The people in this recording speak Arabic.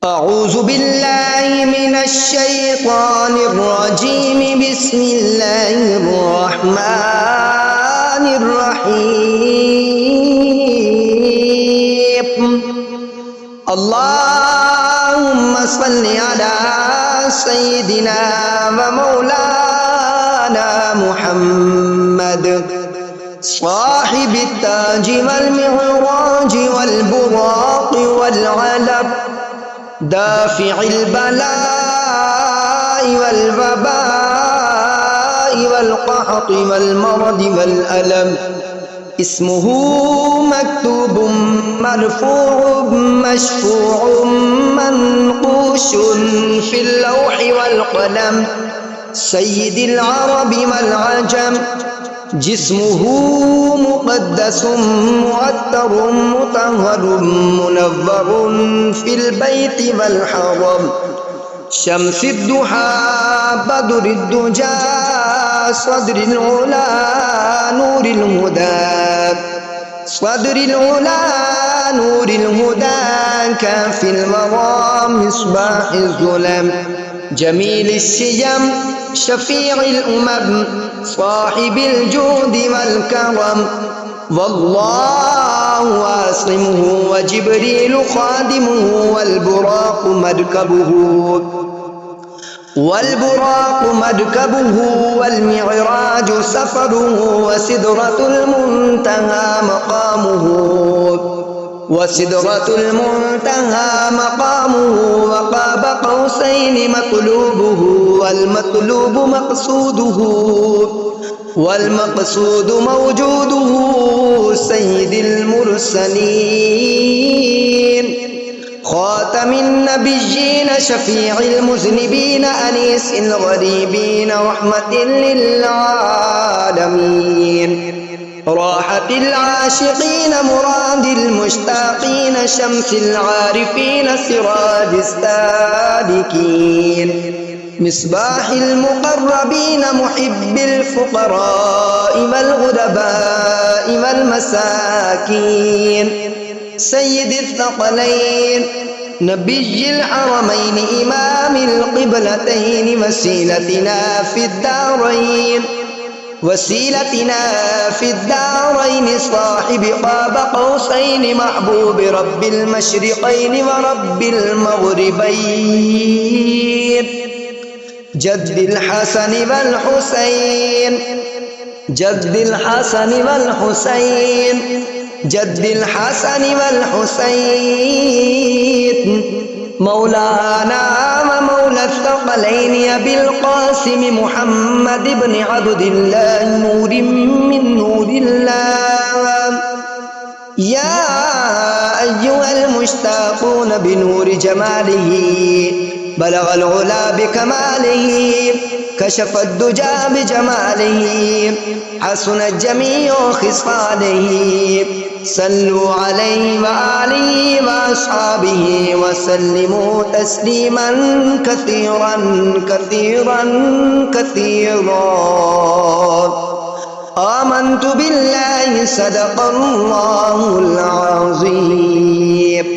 أعوذ بالله من الشيطان الرجيم بسم الله الرحمن الرحيم اللهم صل على سيدنا ومولانا محمد صاحب التاج والمعراج والبراق والعلب دافع البلاء والوباء والقحط والمرض والألم اسمه مكتوب مرفوع مشفوع منقوش في اللوح والقلم سيد العرب والعجم جسمه مقدس معطر مطهر منور في البيت والحرم شمس الضحى بدر الدجى صدر العلا نور الهدى صدر العلا نور الهدى كافي الورى مصباح الظلم جميل الشيم شفيع الأمم صاحب الجود والكرم والله واصمه وجبريل خادمه والبراق مركبه والمعراج سفره وسدرة المنتهى وقاب قوسين مطلوبه والمقصود موجوده سيد المرسلين خاتم النبيين شفيع المذنبين أنيس الغريبين رحمة للعالمين راحة العاشقين مراد المشتاقين شمس العارفين سراج السالكين مصباح المقربين محب الفقراء والغرباء والمساكين سيد الثقلين نبي الحرمين إمام القبلتين وسيلتنا في الدارين صاحب قاب قوسين محبوب رب المشرقين ورب المغربين جد الحسن والحسين مولانا ومولى الثقلين أبي القاسم محمد بن عبد الله نور من نور الله يا أيها المشتاقون بنور جماله بلغ العلا بكماله كشف الدجى بجماله حسنت جميع خصاله صلوا عليه وآله وأصحابه وسلموا تسليما كثيرا آمنت بالله صدق الله العظيم.